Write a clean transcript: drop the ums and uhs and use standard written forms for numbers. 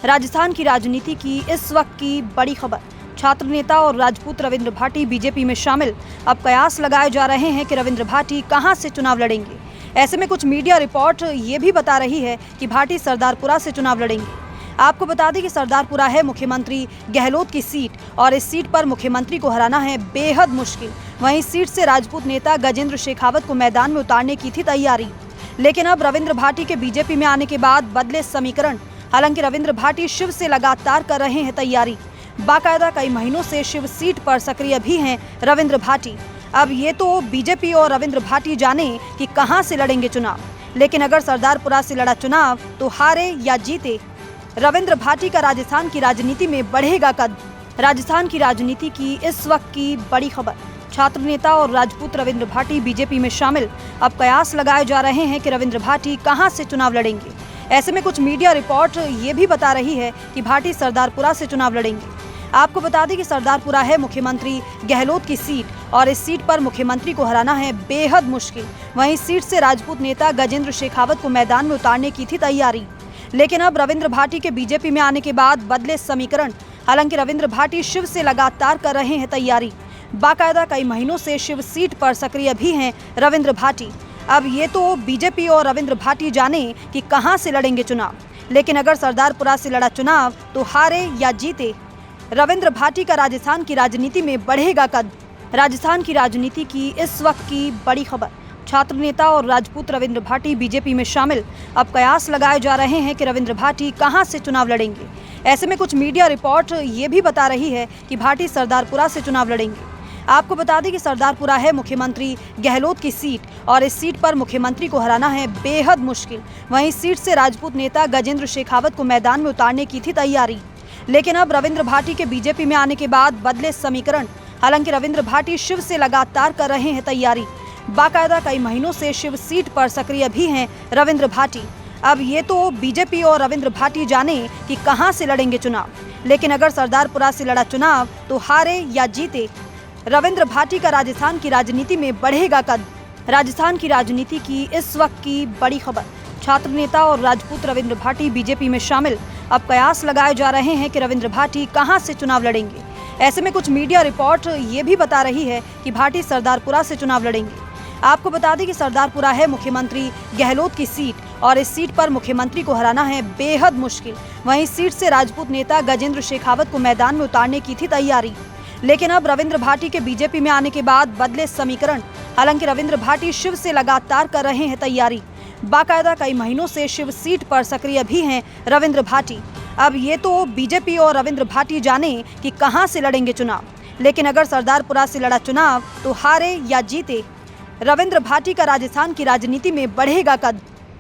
राजस्थान की राजनीति की इस वक्त की बड़ी खबर। छात्र नेता और राजपूत रविंद्र भाटी बीजेपी में शामिल। अब कयास लगाए जा रहे हैं कि रविंद्र भाटी कहां से चुनाव लड़ेंगे। ऐसे में कुछ मीडिया रिपोर्ट ये भी बता रही है कि भाटी सरदारपुरा से चुनाव लड़ेंगे। आपको बता दें कि सरदारपुरा है मुख्यमंत्री गहलोत की सीट और इस सीट पर मुख्यमंत्री को हराना है बेहद मुश्किल। वहीं सीट से राजपूत नेता गजेंद्र शेखावत को मैदान में उतारने की थी तैयारी, लेकिन अब रविंद्र भाटी के बीजेपी में आने के बाद बदले समीकरण। हालांकि रविंद्र भाटी शिव से लगातार कर रहे हैं तैयारी। बाकायदा कई महीनों से शिव सीट पर सक्रिय भी हैं रविंद्र भाटी। अब ये तो बीजेपी और रविंद्र भाटी जाने कि कहां से लड़ेंगे चुनाव, लेकिन अगर सरदारपुरा से लड़ा चुनाव तो हारे या जीते, रविंद्र भाटी का राजस्थान की राजनीति में बढ़ेगा कद। राजस्थान की राजनीति की इस वक्त की बड़ी खबर। छात्र नेता और राजपूत रविंद्र भाटी बीजेपी में शामिल। अब कयास लगाए जा रहे हैं कि रविंद्र भाटी कहां से चुनाव लड़ेंगे। ऐसे में कुछ मीडिया रिपोर्ट ये भी बता रही है कि भाटी सरदारपुरा से चुनाव लड़ेंगे। आपको बता दें कि सरदारपुरा है मुख्यमंत्री गहलोत की सीट और इस सीट पर मुख्यमंत्री को हराना है बेहद मुश्किल। वहीं सीट से राजपूत नेता गजेंद्र शेखावत को मैदान में उतारने की थी तैयारी, लेकिन अब रविंद्र भाटी के बीजेपी में आने के बाद बदले समीकरण। हालांकि रविंद्र भाटी शिव से लगातार कर रहे हैं तैयारी। बाकायदा कई महीनों से शिव सीट पर सक्रिय भी हैं रविंद्र भाटी। अब ये तो बीजेपी और रविंद्र भाटी जाने कि कहां से लड़ेंगे चुनाव, लेकिन अगर सरदारपुरा से लड़ा चुनाव तो हारे या जीते, रविंद्र भाटी का राजस्थान की राजनीति में बढ़ेगा कद। राजस्थान की राजनीति की इस वक्त की बड़ी खबर। छात्र नेता और राजपूत रविंद्र भाटी बीजेपी में शामिल। अब कयास लगाए जा रहे हैं कि रविंद्र भाटी कहां से चुनाव लड़ेंगे। ऐसे में कुछ मीडिया रिपोर्ट ये भी बता रही है कि भाटी सरदारपुरा से चुनाव लड़ेंगे। आपको बता दें कि सरदारपुरा है मुख्यमंत्री गहलोत की सीट और इस सीट पर मुख्यमंत्री को हराना है बेहद मुश्किल। वहीं सीट से राजपूत नेता गजेंद्र शेखावत को मैदान में उतारने की थी तैयारी, लेकिन अब रविंद्र भाटी के बीजेपी में आने के बाद बदले समीकरण। हालांकि रविंद्र भाटी शिव से लगातार कर रहे हैं तैयारी। बाकायदा कई महीनों से शिव सीट पर सक्रिय भी हैं रविंद्र भाटी। अब ये तो बीजेपी और रविंद्र भाटी जाने कि कहां से लड़ेंगे चुनाव, लेकिन अगर सरदारपुरा से लड़ा चुनाव तो हारे या जीते, रविंद्र भाटी का राजस्थान की राजनीति में बढ़ेगा कद। राजस्थान की राजनीति की इस वक्त की बड़ी खबर। छात्र नेता और राजपूत रविंद्र भाटी बीजेपी में शामिल। अब कयास लगाए जा रहे हैं कि रविंद्र भाटी कहां से चुनाव लड़ेंगे। ऐसे में कुछ मीडिया रिपोर्ट ये भी बता रही है कि भाटी सरदारपुरा से चुनाव लड़ेंगे। आपको बता दें कि सरदारपुरा है मुख्यमंत्री गहलोत की सीट और इस सीट पर मुख्यमंत्री को हराना है बेहद मुश्किल। वहीं सीट से राजपूत नेता गजेंद्र शेखावत को मैदान में उतारने की थी तैयारी, लेकिन अब रविंद्र भाटी के बीजेपी में आने के बाद बदले समीकरण। हालांकि रविंद्र भाटी शिव से लगातार कर रहे हैं तैयारी। बाकायदा कई महीनों से शिव सीट पर सक्रिय भी हैं रविंद्र भाटी। अब ये तो बीजेपी और रविंद्र भाटी जाने कि कहां से लड़ेंगे चुनाव, लेकिन अगर सरदारपुरा से लड़ा चुनाव तो हारे या जीते, रविंद्र भाटी का राजस्थान की राजनीति में बढ़ेगा कद।